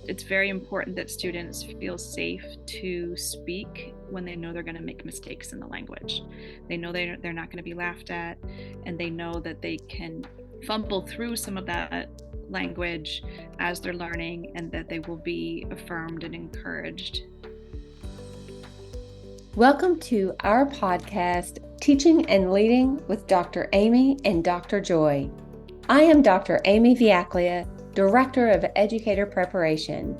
It's very important that students feel safe to speak when they know they're going to make mistakes in the language. They know they're not going to be laughed at, and they know that they can fumble through some of that language as they're learning, and that they will be affirmed and encouraged. Welcome to our podcast, Teaching and Leading with Dr. Amy and Dr. Joy. I am Dr. Amy Viaclia, Director of Educator Preparation.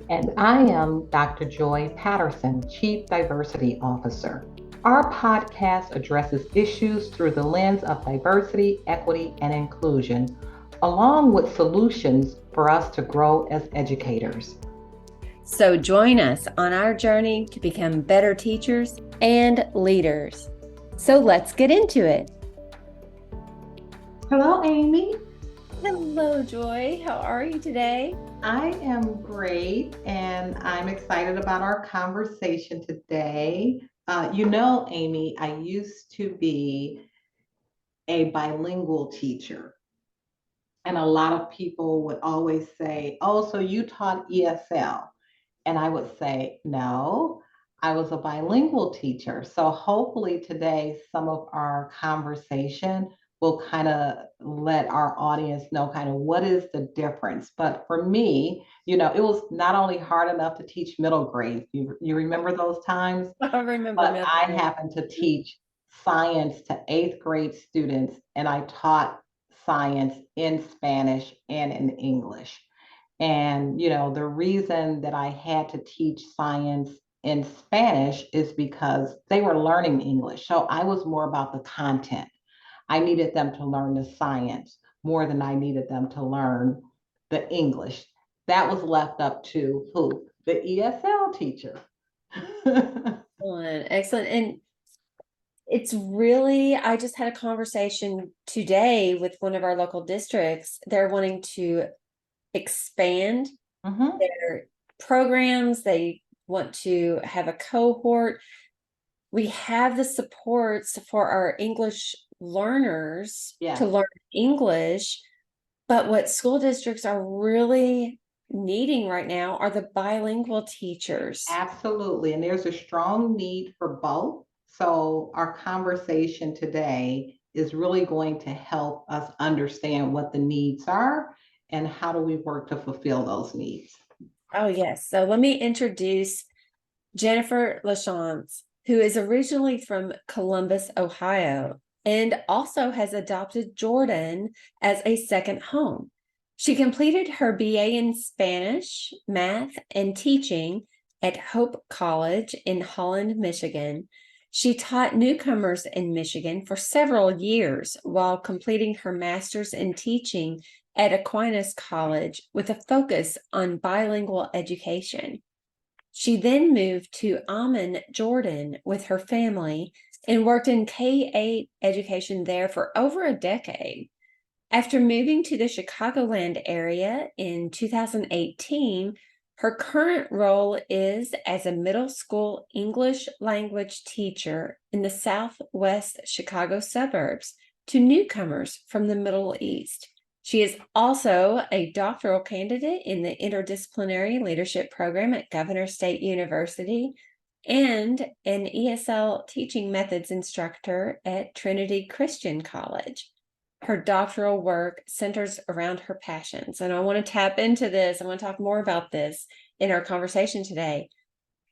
And I am Dr. Joy Patterson, Chief Diversity Officer. Our podcast addresses issues through the lens of diversity, equity, and inclusion, along with solutions for us to grow as educators. So join us on our journey to become better teachers and leaders. So let's get into it. Hello, Amy. Hello, Joy. How are you today? I am great, and I'm excited about our conversation today. Amy, I used to be a bilingual teacher. And a lot of people would always say, "Oh, so you taught ESL?" And I would say, "No, I was a bilingual teacher." So hopefully today, some of our conversation will kind of let our audience know kind of what is the difference. But for me, it was not only hard enough to teach middle grades. You remember those times? I remember But middle I grade. happened to teach science to eighth grade students, and I taught science in Spanish and in English. And, the reason that I had to teach science in Spanish is because they were learning English. So I was more about the content. I needed them to learn the science more than I needed them to learn the English. That was left up to who? The ESL teacher. Excellent. And it's really, I just had a conversation today with one of our local districts. They're wanting to expand their programs. They want to have a cohort. We have the supports for our English learners to learn English, but what school districts are really needing right now are the bilingual teachers. Absolutely. And there's a strong need for both. So our conversation today is really going to help us understand what the needs are and how do we work to fulfill those needs. Oh, yes. So let me introduce Jennifer LaChonce, who is originally from Columbus, Ohio, and also has adopted Jordan as a second home. She completed her BA in Spanish, math, and teaching at Hope College in Holland, Michigan. She taught newcomers in Michigan for several years while completing her master's in teaching at Aquinas College with a focus on bilingual education. She then moved to Amman, Jordan with her family and worked in K-8 education there for over a decade. After moving to the Chicagoland area in 2018, her current role is as a middle school English language teacher in the Southwest Chicago suburbs to newcomers from the Middle East. She is also a doctoral candidate in the Interdisciplinary Leadership Program at Governor State University and an ESL teaching methods instructor at Trinity Christian College. Her doctoral work centers around her passions, and I want to tap into this. I want to talk more about this in our conversation today.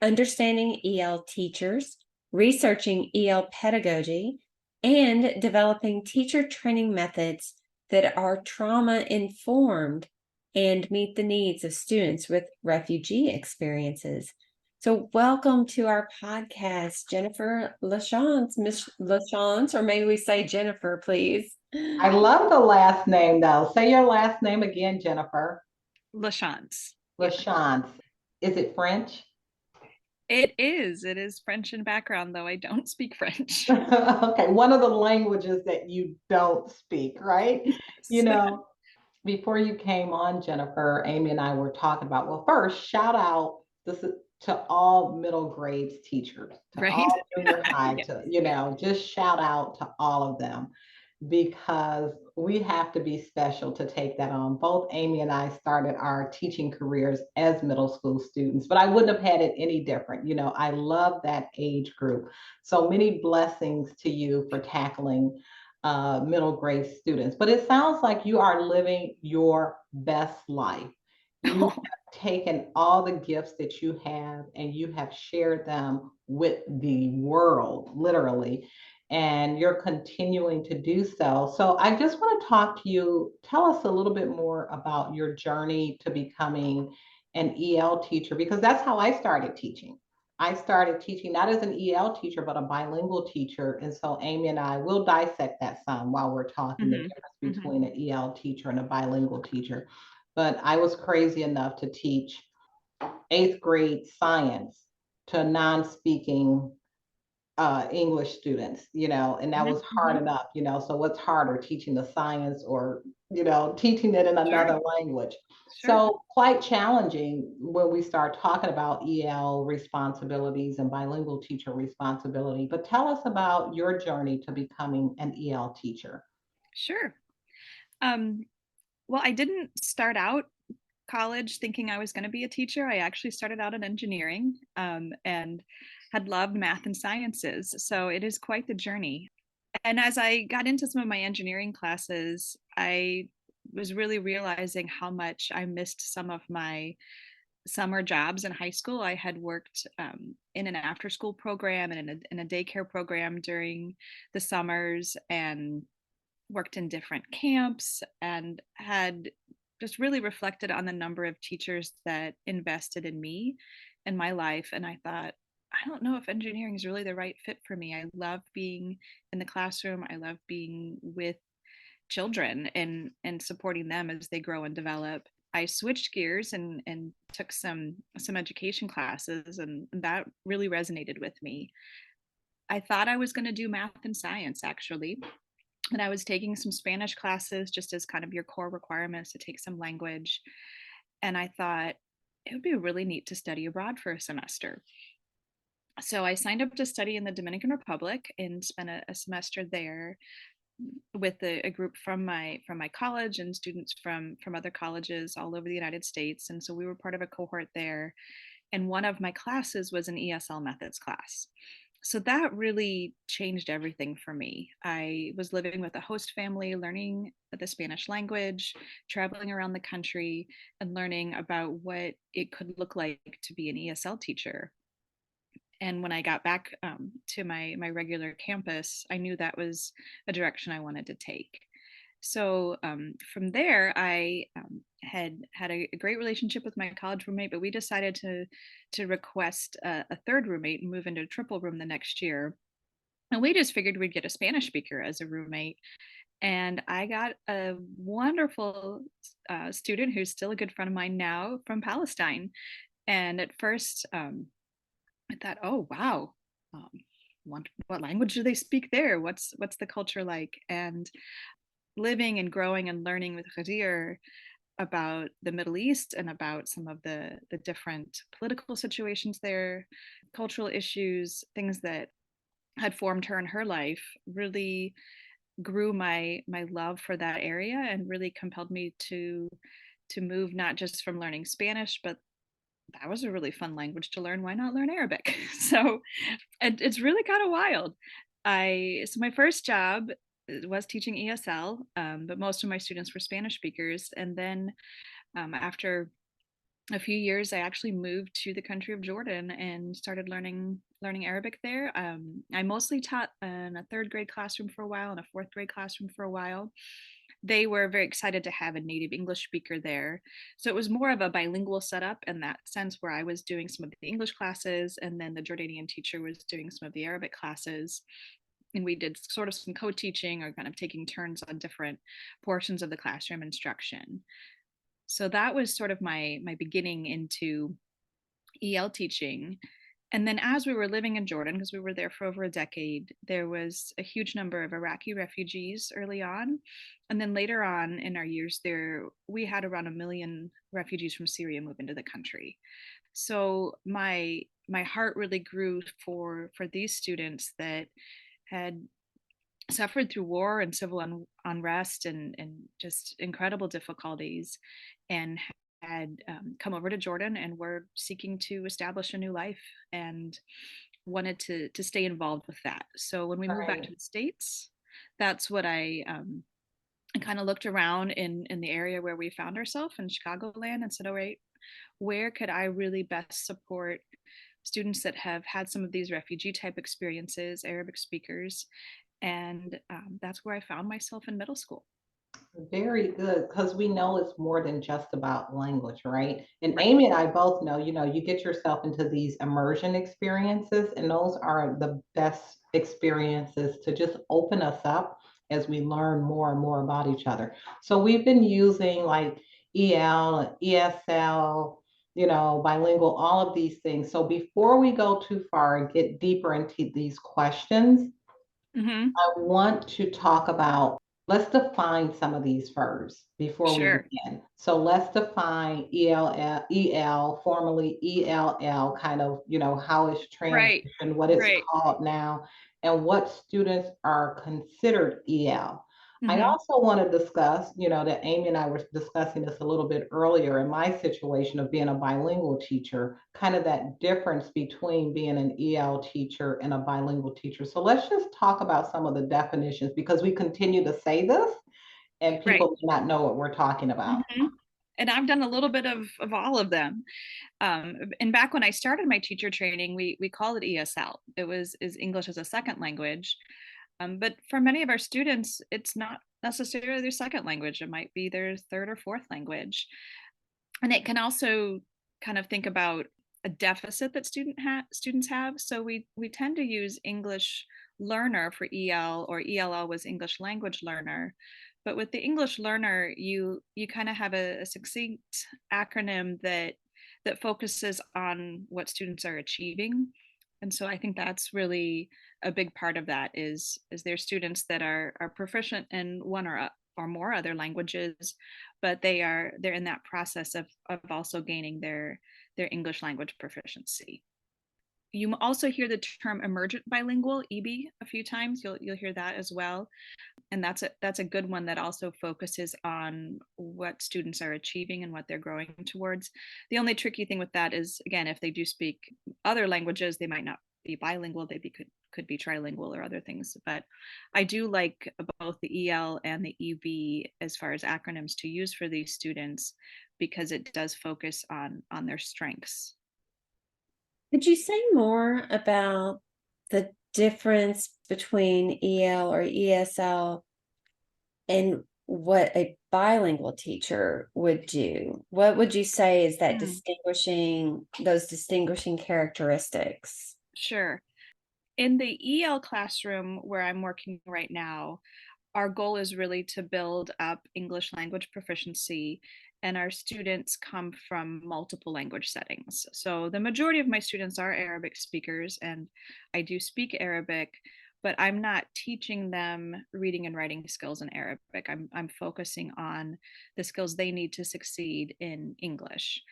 Understanding EL teachers, researching EL pedagogy, and developing teacher training methods that are trauma-informed and meet the needs of students with refugee experiences. So welcome to our podcast, Jennifer LaChonce. Miss LaChonce, or maybe we say Jennifer, please. I love the last name though. Say your last name again, Jennifer. LaChonce. LaChonce. Is it French? It is French in background, though I don't speak French. Okay, one of the languages that you don't speak, right? Yes. Before you came on, Jennifer, Amy and I were talking about, well, first, shout out to all middle grades teachers, to Right? all junior high, Yeah. just shout out to all of them. because we have to be special to take that on. Both Amy and I started our teaching careers as middle school students, but I wouldn't have had it any different. You know, I love that age group. So many blessings to you for tackling middle grade students. But it sounds like you are living your best life. You have taken all the gifts that you have and you have shared them with the world, literally, and you're continuing to do so. So I just want to talk to you. Tell us a little bit more about your journey to becoming an EL teacher, because that's how I started teaching. I started teaching not as an EL teacher, but a bilingual teacher. And so Amy and I will dissect that some while we're talking, the Hmm. difference Hmm. between an EL teacher and a bilingual teacher. But I was crazy enough to teach eighth grade science to non-speaking English students, you know, and that Hmm. was hard Hmm. enough, you know. So what's harder, teaching the science or, you know, teaching it in Sure, another language? sure. So quite challenging when we start talking about EL responsibilities and bilingual teacher responsibility. But tell us about your journey to becoming an EL teacher. Sure. Um, well, I didn't start out college thinking I was going to be a teacher. I actually started out in engineering, and had loved math and sciences. So it is quite the journey. And as I got into some of my engineering classes, I was really realizing how much I missed some of my summer jobs in high school. I had worked in an after school program and in a daycare program during the summers, and worked in different camps, and had just really reflected on the number of teachers that invested in me and my life. And I thought, I don't know if engineering is really the right fit for me. I love being in the classroom. I love being with children and supporting them as they grow and develop. I switched gears and took some education classes, and that really resonated with me. I thought I was going to do math and science actually, and I was taking some Spanish classes just as kind of your core requirements to take some language. And I thought it would be really neat to study abroad for a semester. So I signed up to study in the Dominican Republic and spent a semester there with a group from my college and students from other colleges all over the United States. And so we were part of a cohort there. And one of my classes was an ESL methods class. So that really changed everything for me. I was living with a host family, learning the Spanish language, traveling around the country, and learning about what it could look like to be an ESL teacher. And when I got back to my regular campus, I knew that was a direction I wanted to take. So from there, I had a great relationship with my college roommate, but we decided to request a third roommate and move into a triple room the next year. And we just figured we'd get a Spanish speaker as a roommate. And I got a wonderful student who's still a good friend of mine now from Palestine. And at first, I thought, oh wow, um, what language do they speak there? What's the culture like? And living and growing and learning with Khadir about the Middle East and about some of the different political situations there, cultural issues, things that had formed her in her life, really grew my love for that area and really compelled me to move not just from learning Spanish, but that was a really fun language to learn. Why not learn Arabic? So it's really kind of wild. I so my first job was teaching ESL, but most of my students were Spanish speakers. And then after a few years, I actually moved to the country of Jordan and started learning Arabic there. I mostly taught in a third grade classroom for a while and a fourth grade classroom for a while. They were very excited to have a native English speaker there. So it was more of a bilingual setup in that sense, where I was doing some of the English classes and then the Jordanian teacher was doing some of the Arabic classes. And we did sort of some co-teaching or kind of taking turns on different portions of the classroom instruction. So that was sort of my beginning into EL teaching. And then as we were living in Jordan, because we were there for over a decade, there was a huge number of Iraqi refugees early on. And then later on in our years there, we had around 1 million refugees from Syria move into the country. So my heart really grew for these students that had suffered through war and civil unrest and just incredible difficulties, and had come over to Jordan and were seeking to establish a new life and wanted to stay involved with that. So when we moved back Right. to the States, that's what I kind of looked around in the area where we found ourselves in Chicagoland and said, all right, where could I really best support students that have had some of these refugee type experiences, Arabic speakers? And that's where I found myself in middle school. Very good, because we know it's more than just about language, right? And Right. Amy and I both know, you get yourself into these immersion experiences, and those are the best experiences to just open us up as we learn more and more about each other. So we've been using like EL, ESL, bilingual, all of these things. So before we go too far and get deeper into these questions, Hmm. I want to talk about, let's define some of these first before we Sure. begin. So let's define EL, formerly ELL, kind of, how it's Right. transitioned, what it's Right. called now, and what students are considered EL. I Hmm. also want to discuss, that Amy and I were discussing this a little bit earlier in my situation of being a bilingual teacher, kind of that difference between being an EL teacher and a bilingual teacher. So let's just talk about some of the definitions because we continue to say this and Right. people may not know what we're talking about. Hmm. And I've done a little bit of all of them. And back when I started my teacher training, we called it ESL. It was is English as a second language. But for many of our students, it's not necessarily their second language. It might be their third or fourth language. And it can also kind of think about a deficit that students have. So we tend to use English learner for EL, or ELL was English language learner. But with the English learner, you kind of have a succinct acronym that focuses on what students are achieving. And so I think that's really a big part of that is there students that are proficient in one or more other languages, but they're in that process of also gaining their English language proficiency. You also hear the term emergent bilingual, EB, a few times. You'll hear that as well, and that's a good one that also focuses on what students are achieving and what they're growing towards. The only tricky thing with that is, again, if they do speak other languages, they might not be bilingual. Could be trilingual or other things. But I do like both the EL and the EB as far as acronyms to use for these students, because it does focus on their strengths. Could you say more about the difference between EL or ESL and what a bilingual teacher would do? What would you say is that Mm, those distinguishing characteristics? sure. In the EL classroom where I'm working right now, our goal is really to build up English language proficiency, and our students come from multiple language settings. So the majority of my students are Arabic speakers, and I do speak Arabic, but I'm not teaching them reading and writing skills in Arabic. I'm focusing on the skills they need to succeed in English.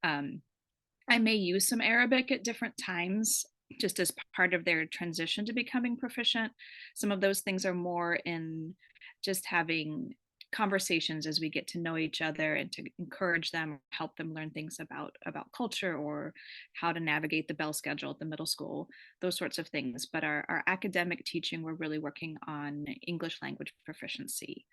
Um, I may use some Arabic at different times just as part of their transition to becoming proficient. Some of those things are more in just having conversations as we get to know each other and to encourage them, help them learn things about culture or how to navigate the bell schedule at the middle school, those sorts of things. But our academic teaching, we're really working on English language proficiency.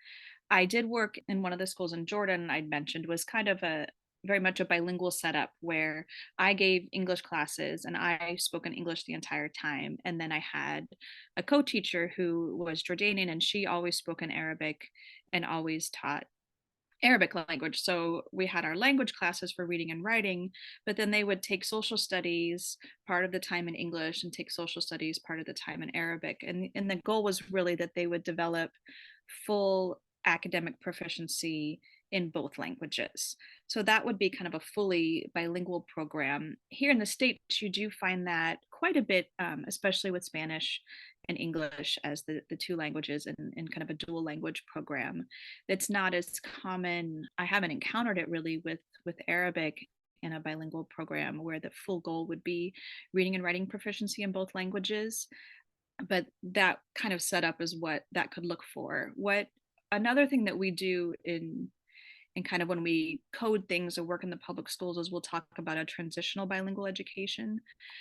I did work in one of the schools in Jordan I'd mentioned was kind of a very much a bilingual setup where I gave English classes and I spoke in English the entire time. And then I had a co-teacher who was Jordanian, and she always spoke in Arabic and always taught Arabic language. So we had our language classes for reading and writing, but then they would take social studies part of the time in English and take social studies part of the time in Arabic. And the goal was really that they would develop full academic proficiency in both languages. So that would be kind of a fully bilingual program. Here in the States, you do find that quite a bit, especially with Spanish and English as the two languages in kind of a dual language program. It's not as common. I haven't encountered it really with Arabic in a bilingual program where the full goal would be reading and writing proficiency in both languages. but that kind of setup is what that could look for. What another thing that we do in and kind of when we code things or work in the public schools is we'll talk about a transitional bilingual education.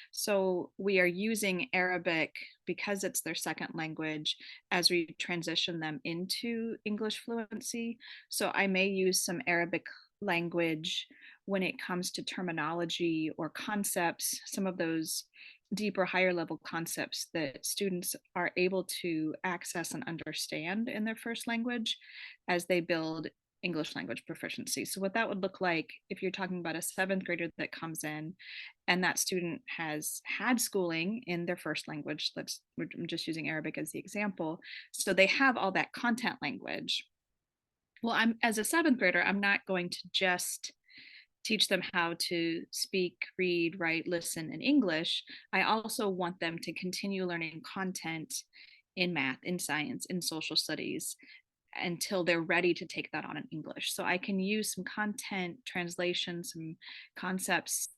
So we are using Arabic because it's their second language as we transition them into English fluency. So I may use some Arabic language when it comes to terminology or concepts, some of those deeper, higher level concepts that students are able to access and understand in their first language as they build English language proficiency. So what that would look like if you're talking about a seventh grader that comes in and that student has had schooling in their first language, I'm just using Arabic as the example. So they have all that content language. Well, I'm as a seventh grader, I'm not going to just teach them how to speak, read, write, listen in English. I also want them to continue learning content in math, in science, in social studies, until they're ready to take that on in English. So I can use some content translation, some concepts,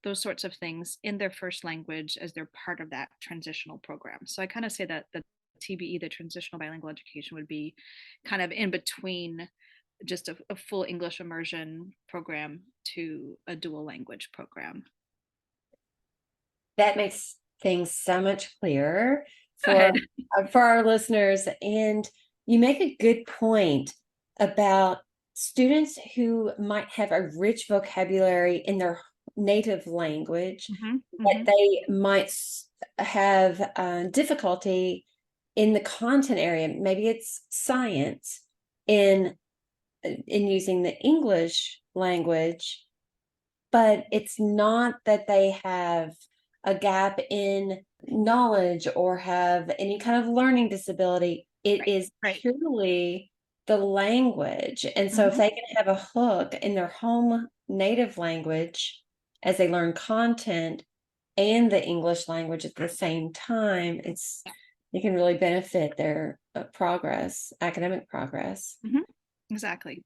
those sorts of things in their first language as they're part of that transitional program. So I kind of say that the TBE, the transitional bilingual education, would be kind of in between just a full English immersion program to a dual language program. That makes things so much clearer Go ahead. for our listeners. And you make a good point about students who might have a rich vocabulary in their native language, but they might have difficulty in the content area. Maybe it's science in using the English language, but it's not that they have a gap in knowledge or have any kind of learning disability. It is purely the language. And so if they can have a hook in their home native language as they learn content and the English language at the same time, it can really benefit their progress, academic progress. Exactly.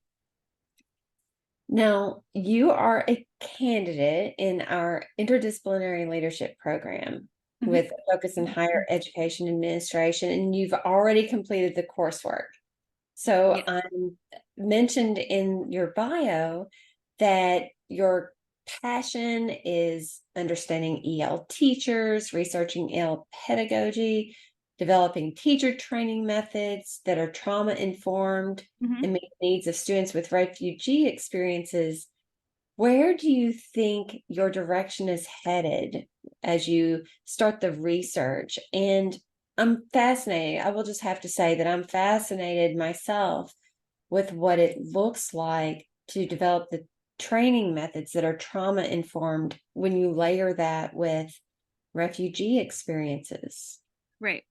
Now, you are a candidate in our interdisciplinary leadership program with a focus in higher education administration, and you've already completed the coursework. So I mentioned in your bio that your passion is understanding EL teachers, researching EL pedagogy, developing teacher training methods that are trauma informed and meet the needs of students with refugee experiences. Where do you think your direction is headed as you start the research? And I'm fascinated. I will just have to say that I'm fascinated myself with what it looks like to develop the training methods that are trauma informed when you layer that with refugee experiences. Right.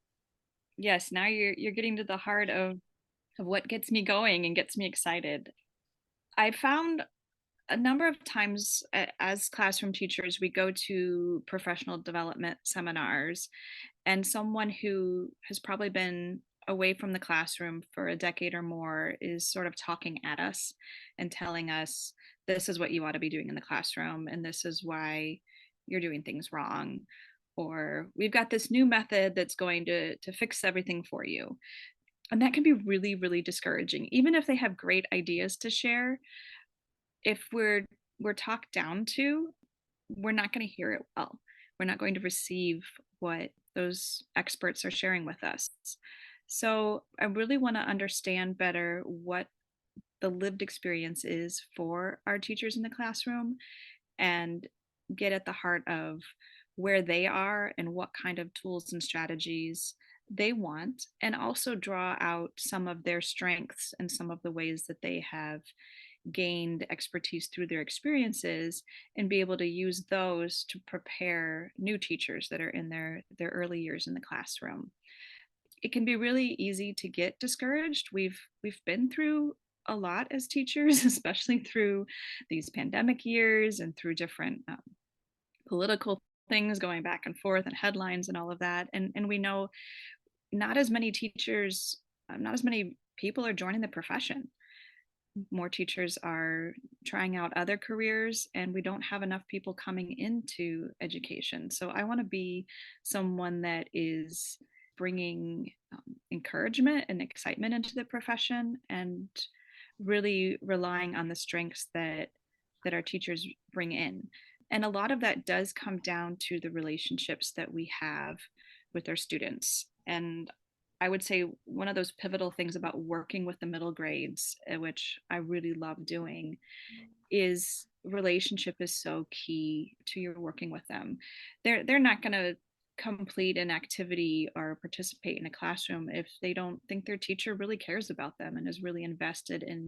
Yes, now you're getting to the heart of what gets me going and gets me excited. I found a number of times as classroom teachers, we go to professional development seminars, and someone who has probably been away from the classroom for a decade or more is sort of talking at us and telling us, this is what you ought to be doing in the classroom, and this is why you're doing things wrong. Or we've got this new method that's going to fix everything for you. And that can be really, really discouraging. Even if they have great ideas to share, if we're talked down to, we're not going to hear it well. We're not going to receive what those experts are sharing with us. So I really want to understand better what the lived experience is for our teachers in the classroom and get at the heart of where they are and what kind of tools and strategies they want, and also draw out some of their strengths and some of the ways that they have gained expertise through their experiences and be able to use those to prepare new teachers that are in their early years in the classroom. It can be really easy to get discouraged. We've been through a lot as teachers, especially through these pandemic years and through different political things going back and forth and headlines and all of that. And we know not as many teachers, not as many people are joining the profession. More teachers are trying out other careers, and we don't have enough people coming into education. So I want to be someone that is bringing encouragement and excitement into the profession, and really relying on the strengths that our teachers bring in. And a lot of that does come down to the relationships that we have with our students. And I would say one of those pivotal things about working with the middle grades, which I really love doing, is relationship is so key to your working with them. They're not going to complete an activity or participate in a classroom if they don't think their teacher really cares about them and is really invested in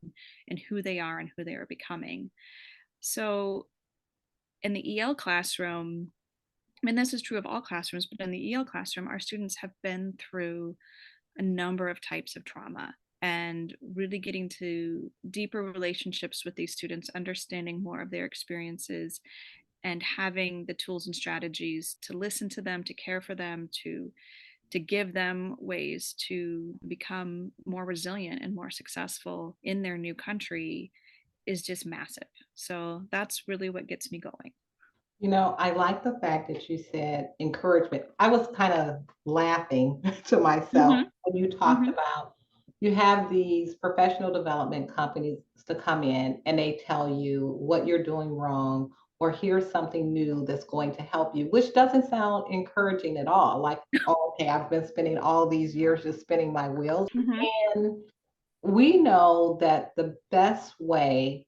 who they are and who they are becoming. So in the EL classroom, I mean, this is true of all classrooms, but in the EL classroom, our students have been through a number of types of trauma, and really getting to deeper relationships with these students, understanding more of their experiences, and having the tools and strategies to listen to them, to care for them, to give them ways to become more resilient and more successful in their new country is just massive. So that's really what gets me going. I like the fact that you said encouragement. I was kind of laughing to myself Mm-hmm. when you talked Mm-hmm. about you have these professional development companies to come in and they tell you what you're doing wrong or here's something new that's going to help you, which doesn't sound encouraging at all. Like, oh, okay, I've been spending all these years just spinning my wheels. Mm-hmm. And we know that the best way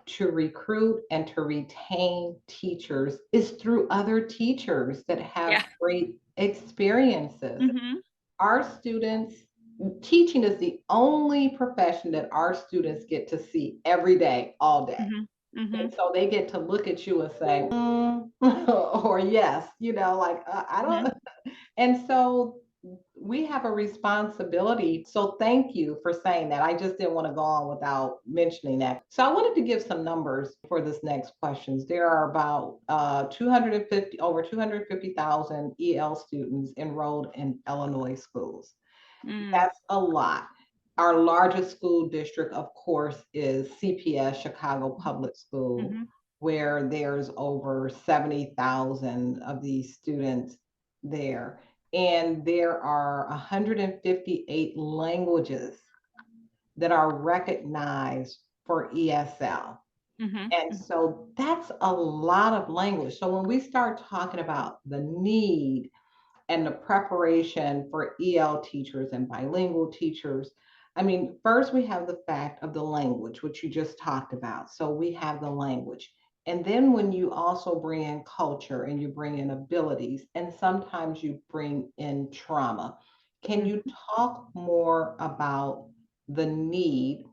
to recruit and to retain teachers is through other teachers that have Yeah. great experiences. Mm-hmm. Our students, teaching is the only profession that our students get to see every day, all day. Mm-hmm. Mm-hmm. And so they get to look at you and say, or yes, like, I Mm-hmm. don't. And so we have a responsibility. So thank you for saying that. I just didn't want to go on without mentioning that. So I wanted to give some numbers for this next questions. There are about 250, over 250,000 EL students enrolled in Illinois schools. Mm. That's a lot. Our largest school district, of course, is CPS, Chicago Public School, Mm-hmm. where there's over 70,000 of these students there. And there are 158 languages that are recognized for ESL. And Mm-hmm. so that's a lot of language. So when we start talking about the need and the preparation for EL teachers and bilingual teachers. I mean, first we have the fact of the language, which you just talked about. So we have the language. And then when you also bring in culture and you bring in abilities, and sometimes you bring in trauma, can you talk more about the need?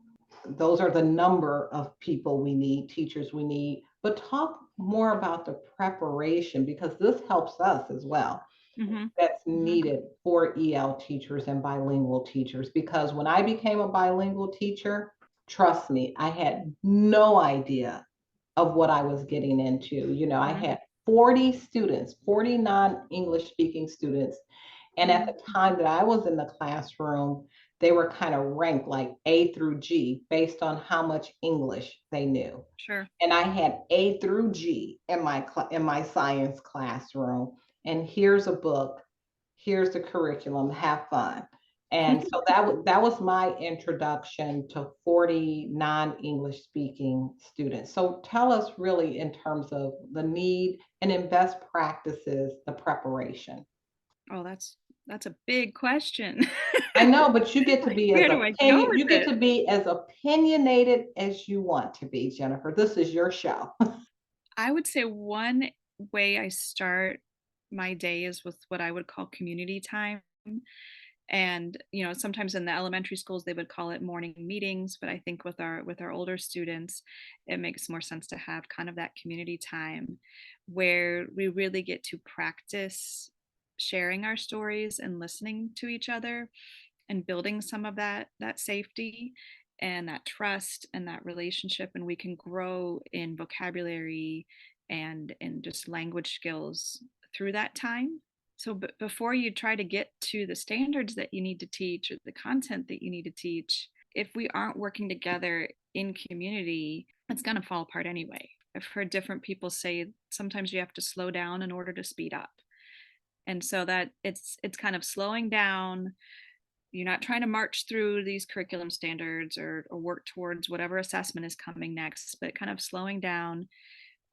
Those are the number of people we need, teachers we need, but talk more about the preparation because this helps us as well Mm-hmm. that's Mm-hmm. needed for EL teachers and bilingual teachers. Because when I became a bilingual teacher, trust me, I had no idea of what I was getting into. I Mm-hmm. had 40 students, 40 non-English speaking students. And at the time that I was in the classroom, they were kind of ranked like A through G based on how much English they knew. Sure. And I had A through G in my science classroom. And here's a book, here's the curriculum, have fun. And so that was my introduction to 40 non-English speaking students. So tell us really in terms of the need and in best practices, the preparation. Oh, that's a big question. I know, but you get to Like, be where do I go with you get it? to be as opinionated as you want to be, Jennifer. This is your show. I would say one way I start my day is with what I would call community time. And sometimes in the elementary schools they would call it morning meetings, but I think with our older students it makes more sense to have kind of that community time where we really get to practice sharing our stories and listening to each other and building some of that safety and that trust and that relationship, and we can grow in vocabulary and in just language skills through that time. So before you try to get to the standards that you need to teach or the content that you need to teach, if we aren't working together in community, it's going to fall apart anyway. I've heard different people say sometimes you have to slow down in order to speed up. And so that it's kind of slowing down. You're not trying to march through these curriculum standards or work towards whatever assessment is coming next, but kind of slowing down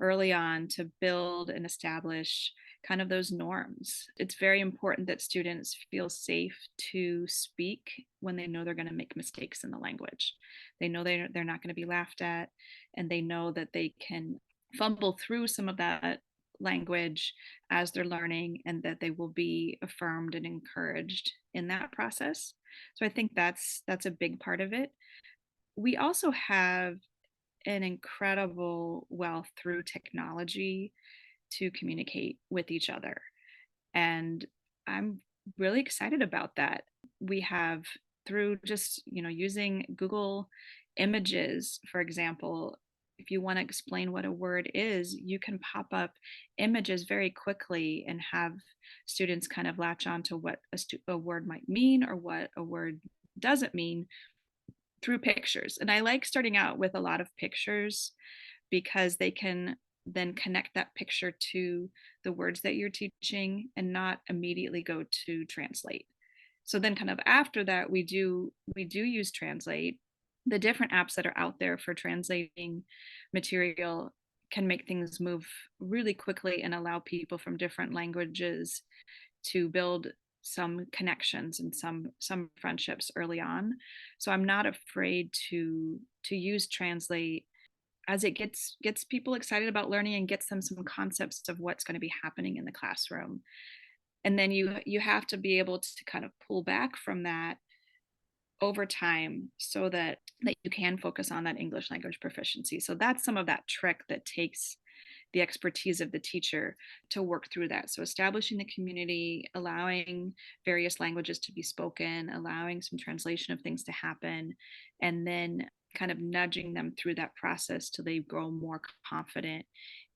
early on to build and establish kind of those norms. It's very important that students feel safe to speak when they know they're going to make mistakes in the language. They know they're not going to be laughed at, and they know that they can fumble through some of that language as they're learning, and that they will be affirmed and encouraged in that process. So I think that's a big part of it. We also have an incredible wealth through technology to communicate with each other. And I'm really excited about that. We have, through just, using Google Images, for example, if you want to explain what a word is, you can pop up images very quickly and have students kind of latch on to what a word might mean or what a word doesn't mean through pictures. And I like starting out with a lot of pictures because they can then connect that picture to the words that you're teaching and not immediately go to translate. So then kind of after that we do use translate. The different apps that are out there for translating material can make things move really quickly and allow people from different languages to build some connections and some friendships early on. So I'm not afraid to use translate, as it gets people excited about learning and gets them some concepts of what's going to be happening in the classroom. And then you have to be able to kind of pull back from that over time so that you can focus on that English language proficiency. So that's some of that trick that takes the expertise of the teacher to work through that. So establishing the community, allowing various languages to be spoken, allowing some translation of things to happen, and then kind of nudging them through that process till they grow more confident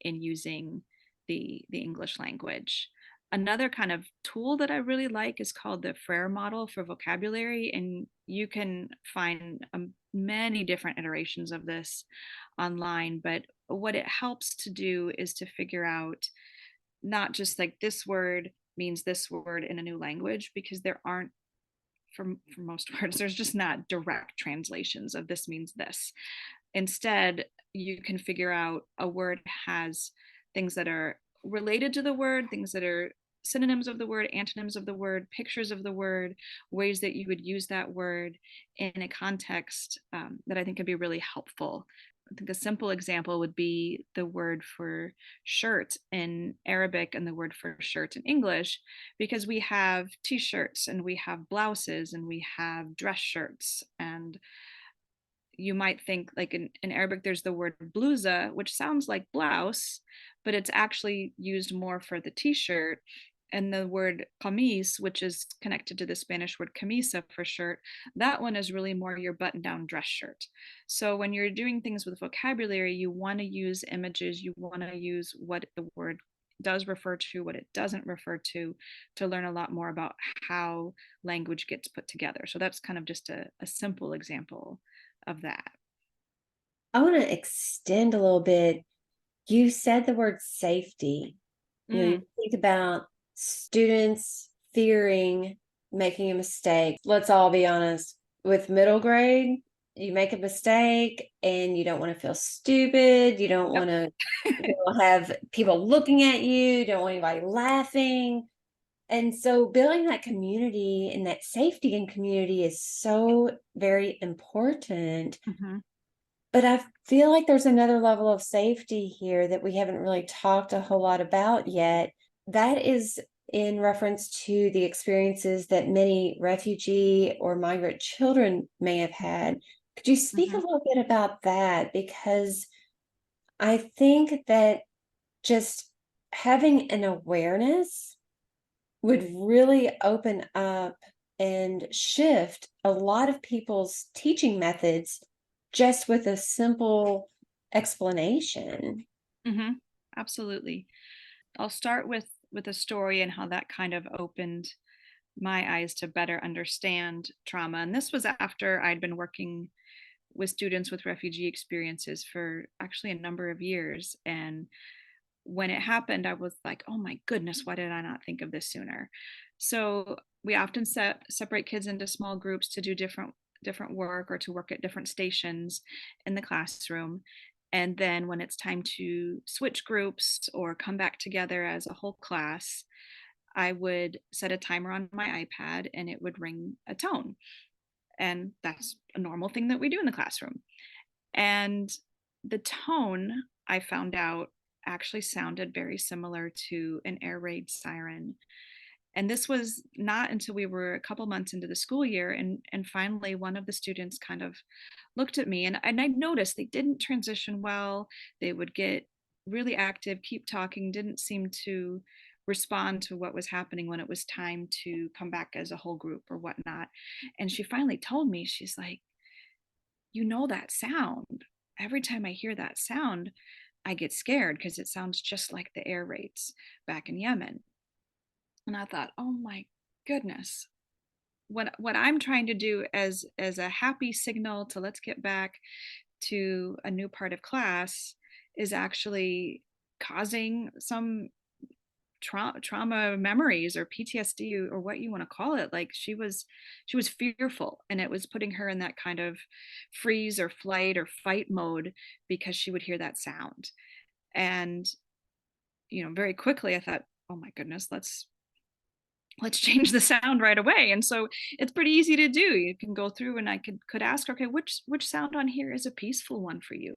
in using the English language. Another kind of tool that I really like is called the Frere model for vocabulary, and you can find many different iterations of this online. But what it helps to do is to figure out not just like this word means this word in a new language, because there aren't, for most words, there's just not direct translations of this means this. Instead, you can figure out a word has things that are related to the word, things that are synonyms of the word, antonyms of the word, pictures of the word, ways that you would use that word in a context that I think could be really helpful. I think a simple example would be the word for shirt in Arabic and the word for shirt in English, because we have t-shirts and we have blouses and we have dress shirts. And you might think, like in Arabic, there's the word blusa, which sounds like blouse, but it's actually used more for the t-shirt. And the word camis, which is connected to the Spanish word camisa for shirt, that one is really more your button-down dress shirt. So when you're doing things with vocabulary, you want to use images, you want to use what the word does refer to, what it doesn't refer to learn a lot more about how language gets put together. So that's kind of just a simple example of that. I want to extend a little bit. You said the word safety. You Mm. think about students fearing making a mistake. Let's all be honest. With middle grade, you make a mistake and you don't want to feel stupid. You don't Yep. want to have people looking at you. You don't want anybody laughing. And so building that community and that safety in community is so very important. Mhm. But I feel like there's another level of safety here that we haven't really talked a whole lot about yet. That is in reference to the experiences that many refugee or migrant children may have had. Could you speak a Mhm. little bit about that? Because I think that just having an awareness would really open up and shift a lot of people's teaching methods just with a simple explanation. Mhm. Absolutely. I'll start with a story and how that kind of opened my eyes to better understand trauma. And this was after I'd been working with students with refugee experiences for actually a number of years. And when it happened, I was like, oh my goodness, why did I not think of this sooner? So we often separate kids into small groups to do different work or to work at different stations in the classroom. And then when it's time to switch groups or come back together as a whole class, I would set a timer on my iPad and it would ring a tone. And that's a normal thing that we do in the classroom. And the tone, I found out, actually sounded very similar to an air raid siren. And this was not until we were a couple months into the school year. And finally, one of the students kind of looked at me, and I noticed they didn't transition well. They would get really active, keep talking, didn't seem to respond to what was happening when it was time to come back as a whole group or whatnot. And she finally told me, she's like, you know, that sound. Every time I hear that sound, I get scared because it sounds just like the air raids back in Yemen. And I thought, oh my goodness, what I'm trying to do as a happy signal to let's get back to a new part of class is actually causing some trauma memories or PTSD or what you want to call it. Like she was fearful, and it was putting her in that kind of freeze or flight or fight mode because she would hear that sound. And very quickly I thought, oh my goodness, let's change the sound right away. And so it's pretty easy to do. You can go through and I could ask, okay, which sound on here is a peaceful one for you?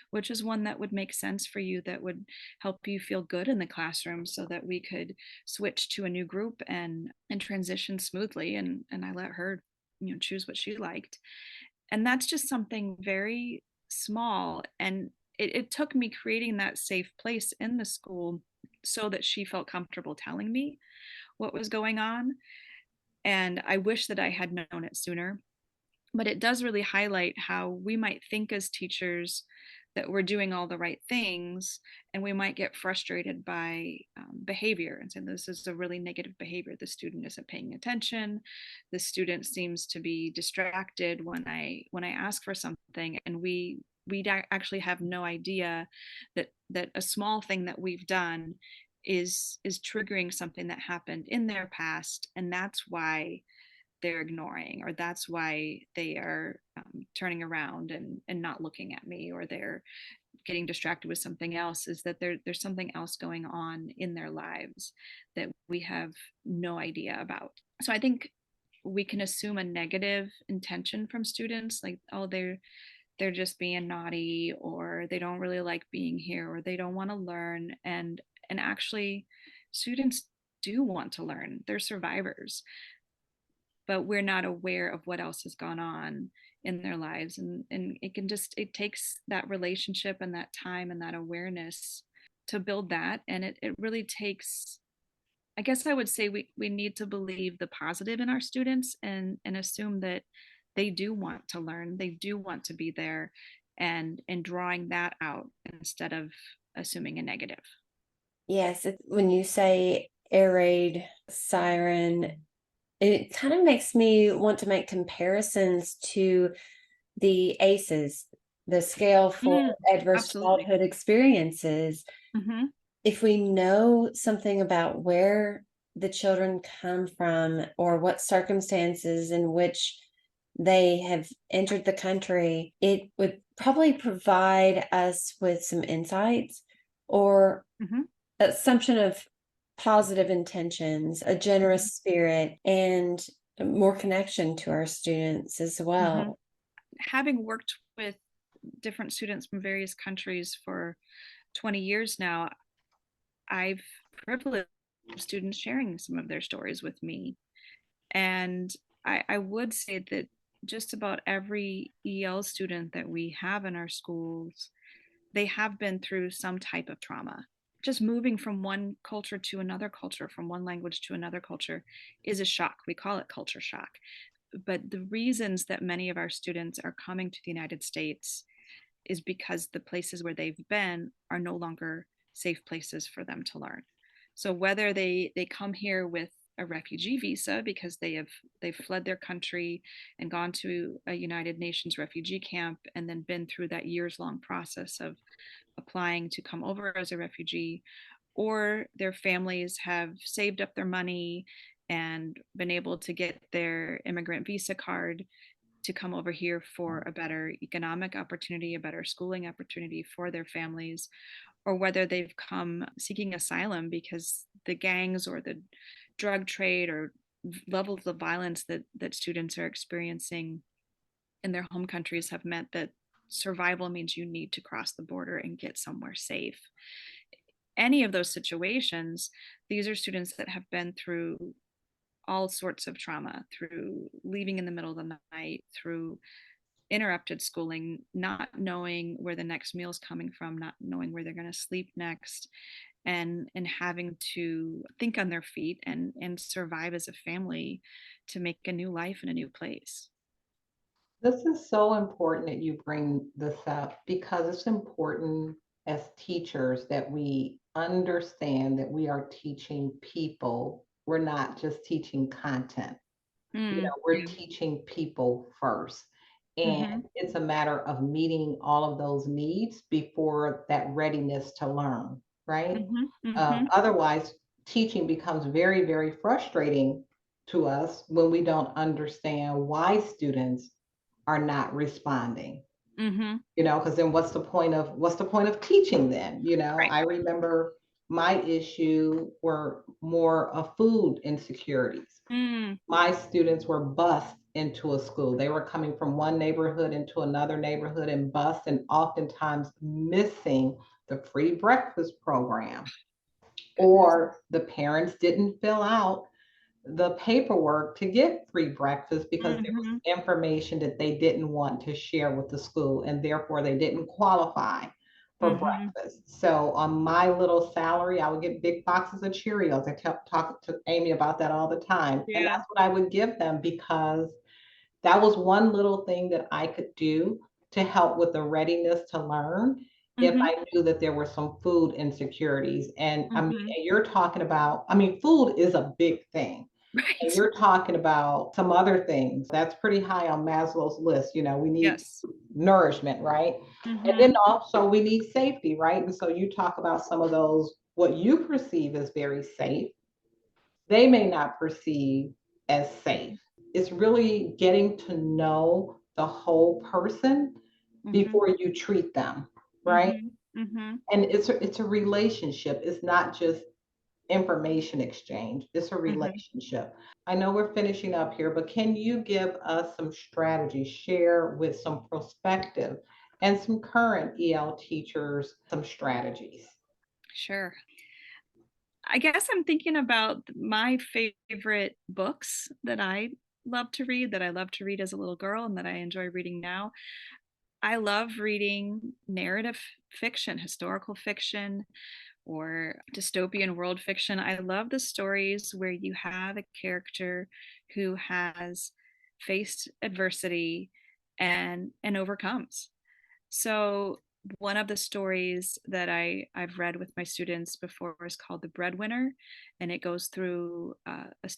Which is one that would make sense for you, that would help you feel good in the classroom, so that we could switch to a new group and transition smoothly. And I let her, choose what she liked. And that's just something very small. And it took me creating that safe place in the school so that she felt comfortable telling me what was going on. And I wish that I had known it sooner. But it does really highlight how we might think as teachers that we're doing all the right things, and we might get frustrated by behavior and say this is a really negative behavior. The student isn't paying attention. The student seems to be distracted when I ask for something, and we actually have no idea that a small thing that we've done is triggering something that happened in their past, and that's why they're ignoring, or that's why they are turning around and not looking at me, or they're getting distracted with something else, is that there's something else going on in their lives that we have no idea about. So I think we can assume a negative intention from students, like, oh, they're just being naughty, or they don't really like being here, or they don't want to learn. And actually, students do want to learn. They're survivors, but we're not aware of what else has gone on in their lives. And it takes that relationship and that time and that awareness to build that. And it really takes, I guess I would say, we need to believe the positive in our students, and assume that they do want to learn, they do want to be there, and drawing that out instead of assuming a negative. Yes, when you say air raid siren, it kind of makes me want to make comparisons to the ACEs, the scale for adverse Absolutely. childhood experiences. Mm-hmm. If we know something about where the children come from or what circumstances in which they have entered the country, it would probably provide us with some insights or Mm-hmm. assumption of positive intentions, a generous spirit, and more connection to our students as well. Mm-hmm. Having worked with different students from various countries for 20 years now, I've privileged students sharing some of their stories with me. And I would say that just about every EL student that we have in our schools, they have been through some type of trauma. Just moving from one culture to another culture, from one language to another culture, is a shock. We call it culture shock. But the reasons that many of our students are coming to the United States is because the places where they've been are no longer safe places for them to learn. So whether they come here with a refugee visa because they've fled their country and gone to a United Nations refugee camp and then been through that years long process of applying to come over as a refugee, or their families have saved up their money and been able to get their immigrant visa card to come over here for a better economic opportunity, a better schooling opportunity for their families, or whether they've come seeking asylum because the gangs or the drug trade or levels of violence that students are experiencing in their home countries have meant that survival means you need to cross the border and get somewhere safe. Any of those situations, these are students that have been through all sorts of trauma, through leaving in the middle of the night, through interrupted schooling, not knowing where the next meal is coming from, not knowing where they're going to sleep next, and having to think on their feet and survive as a family to make a new life in a new place. This is so important that you bring this up because it's important as teachers that we understand that we are teaching people. We're not just teaching content. We're Yeah. teaching people first. And Mm-hmm. it's a matter of meeting all of those needs before that readiness to learn, right? Mm-hmm. Mm-hmm. Otherwise, teaching becomes very, very frustrating to us when we don't understand why students are not responding. Mm-hmm. Because then what's the point of teaching then? Right. I remember my issue were more of food insecurities. Mm. My students were bused into a school. They were coming from one neighborhood into another neighborhood and bused, and oftentimes missing the free breakfast program, Goodness. or the parents didn't fill out the paperwork to get free breakfast because there was Mm-hmm. information that they didn't want to share with the school, and therefore they didn't qualify for Mm-hmm. breakfast. So on my little salary, I would get big boxes of Cheerios. I kept talking to Amy about that all the time. And Yeah. that's what I would give them because that was one little thing that I could do to help with the readiness to learn if Mm-hmm. I knew that there were some food insecurities. And I mean, Mm-hmm. you're talking about, I mean, food is a big thing. And Right. you're talking about some other things. That's pretty high on Maslow's list. We need Yes. nourishment, right? And Mm-hmm. then also we need safety, right? And so you talk about some of those, what you perceive as very safe, they may not perceive as safe. It's really getting to know the whole person Mm-hmm. before you treat them, right? Mm-hmm. Mm-hmm. And it's a relationship. It's not just information exchange. It's a Mm-hmm. relationship. I know we're finishing up here, but can you give us some strategies, share with some prospective and some current EL teachers some strategies? Sure. I guess I'm thinking about my favorite books that I love to read, that I loved to read as a little girl, and that I enjoy reading now. I love reading narrative fiction, historical fiction, or dystopian world fiction. I love the stories where you have a character who has faced adversity and overcomes. So one of the stories that I've read with my students before is called The Breadwinner, and it goes through a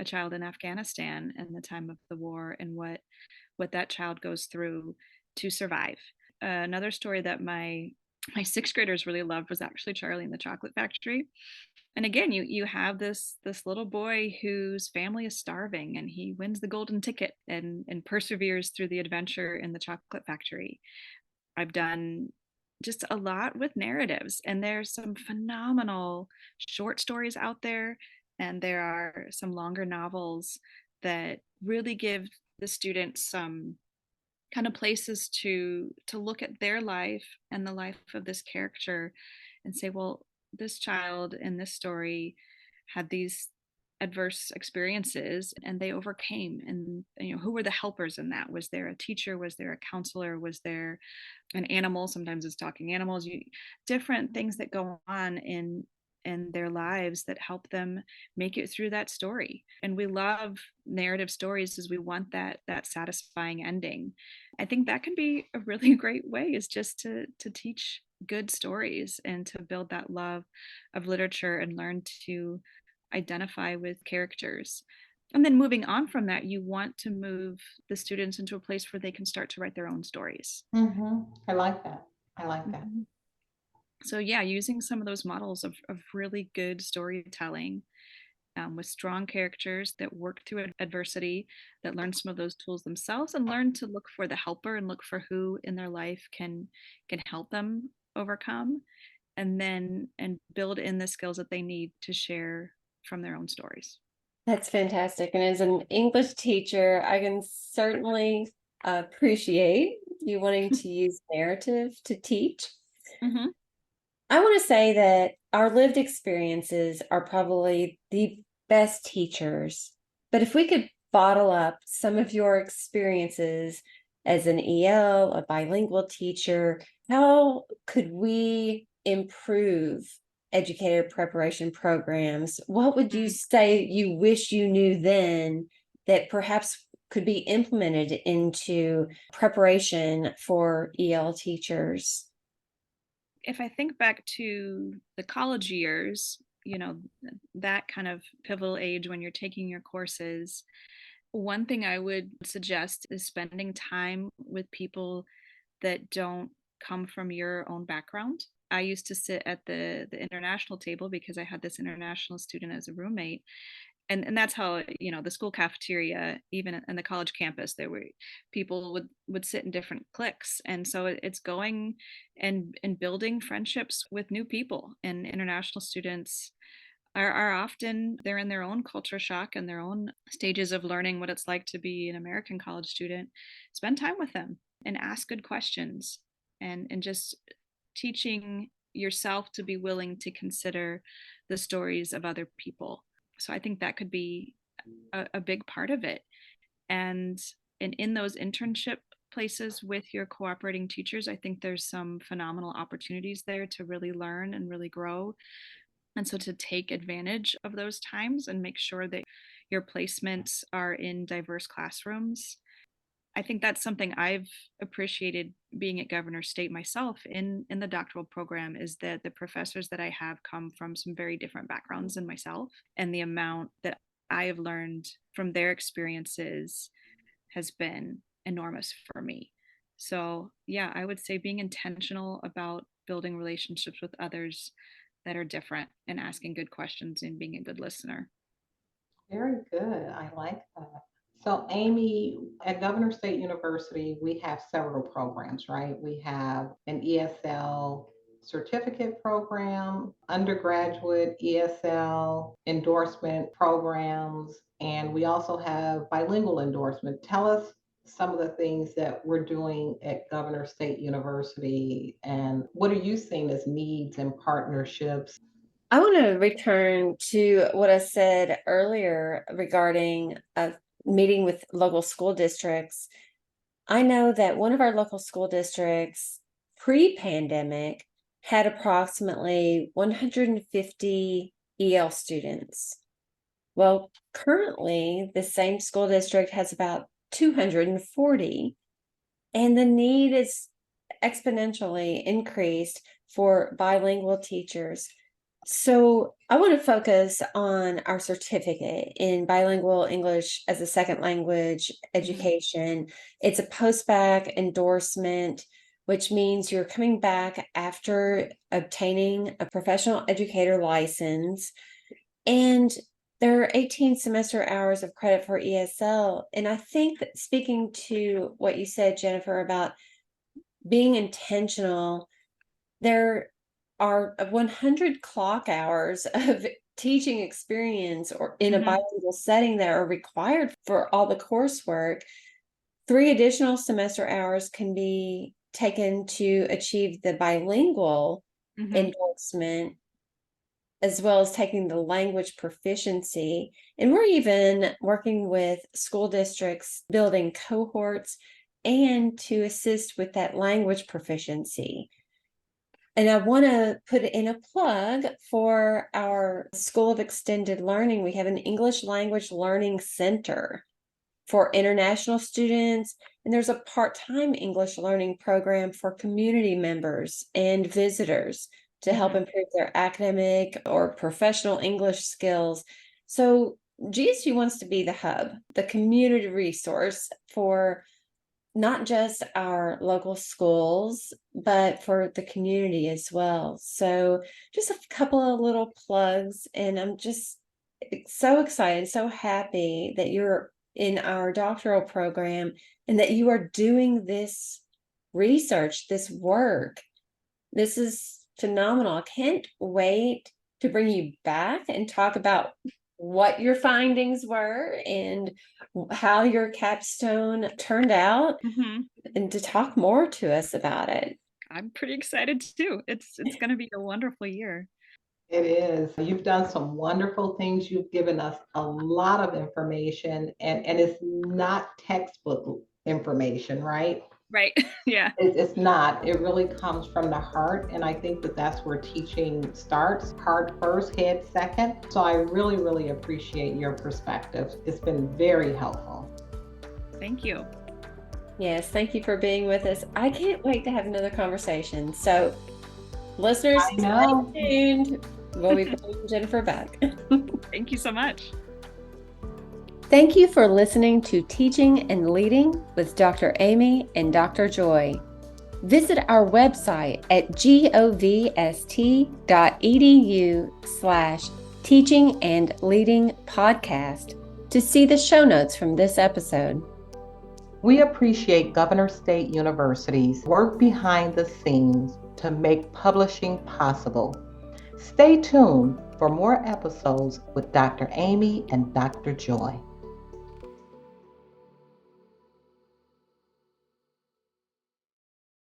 child in Afghanistan and the time of the war and what that child goes through to survive. Another story that my sixth graders really loved was actually Charlie and the Chocolate Factory. And again, you have this little boy whose family is starving, and he wins the golden ticket and perseveres through the adventure in the chocolate factory. I've done just a lot with narratives, and there's some phenomenal short stories out there, and there are some longer novels that really give the students some kind of places to look at their life and the life of this character and say, well, this child in this story had these adverse experiences and they overcame. And who were the helpers in that? Was there a teacher? Was there a counselor? Was there an animal? Sometimes it's talking animals. Different things that go on in their lives that help them make it through that story. And we love narrative stories because we want that satisfying ending. I think that can be a really great way, is just to teach good stories and to build that love of literature and learn to identify with characters. And then moving on from that, you want to move the students into a place where they can start to write their own stories. I like that. I like that. Mhm. So yeah, using some of those models of really good storytelling, with strong characters that work through adversity, that learn some of those tools themselves, and learn to look for the helper and look for who in their life can help them overcome, and then and build in the skills that they need to share from their own stories. That's fantastic. And as an English teacher, I can certainly appreciate you wanting to use narrative to teach. Mhm. I want to say that our lived experiences are probably the best teachers. But if we could bottle up some of your experiences as an EL, a bilingual teacher, how could we improve educator preparation programs? What would you say you wish you knew then that perhaps could be implemented into preparation for EL teachers? If I think back to the college years, that kind of pivotal age when you're taking your courses, one thing I would suggest is spending time with people that don't come from your own background. I used to sit at the international table because I had this international student as a roommate, and that's how, the school cafeteria, even in the college campus, there were people would sit in different cliques, and so it's going and building friendships with new people. And international students are often, they're in their own culture shock and their own stages of learning what it's like to be an American college student. Spend time with them and ask good questions, and just teaching yourself to be willing to consider the stories of other people. So I think that could be a big part of it. And in those internship places with your cooperating teachers, I think there's some phenomenal opportunities there to really learn and really grow. And so to take advantage of those times and make sure that your placements are in diverse classrooms. I think that's something I've appreciated being at Governor State myself in the doctoral program, is that the professors that I have come from some very different backgrounds than myself, and the amount that I have learned from their experiences has been enormous for me. So, yeah, I would say being intentional about building relationships with others that are different and asking good questions and being a good listener. Very good. I like that. So, Amy, at Governor State University, we have several programs, right? We have an ESL certificate program, undergraduate ESL endorsement programs, and we also have bilingual endorsement. Tell us some of the things that we're doing at Governor State University, and what are you seeing as needs and partnerships? I want to return to what I said earlier regarding a meeting with local school districts. I know that one of our local school districts pre-pandemic had approximately 150 EL students. Well, currently, the same school district has about 240, and the need is exponentially increased for bilingual teachers. So I want to focus on our certificate in bilingual English as a second language education. It's a post-bac endorsement, which means you're coming back after obtaining a professional educator license. And there are 18 semester hours of credit for ESL. And I think that, speaking to what you said, Jennifer, about being intentional, there are 100 clock hours of teaching experience or in a Mhm. bilingual setting that are required for all the coursework. 3 additional semester hours can be taken to achieve the bilingual Mhm. endorsement, as well as taking the language proficiency. And we're even working with school districts, building cohorts and to assist with that language proficiency. And I want to put in a plug for our School of Extended Learning. We have an English Language Learning Center for international students, and there's a part-time English learning program for community members and visitors. to help improve their academic or professional English skills. So GSU wants to be the hub, the community resource for not just our local schools, but for the community as well. So just a couple of little plugs, and I'm just so excited, so happy that you're in our doctoral program and that you are doing this research, this work. This is phenomenal. I can't wait to bring you back and talk about what your findings were and how your capstone turned out, and to talk more to us about it. I'm pretty excited too. It's going to be a wonderful year. It is. You've done some wonderful things. You've given us a lot of information, and it's not textbook information, right? Right. Yeah. It's not. It really comes from the heart. And I think that that's where teaching starts. Heart first, head second. So I really, really appreciate your perspective. It's been very helpful. Thank you. Yes, thank you for being with us. I can't wait to have another conversation. So, listeners, stay tuned. We'll be bringing Jennifer back. Thank you so much. Thank you for listening to Teaching and Leading with Dr. Amy and Dr. Joy. Visit our website at govst.edu/teaching and leading podcast to see the show notes from this episode. We appreciate Governor State University's work behind the scenes to make publishing possible. Stay tuned for more episodes with Dr. Amy and Dr. Joy.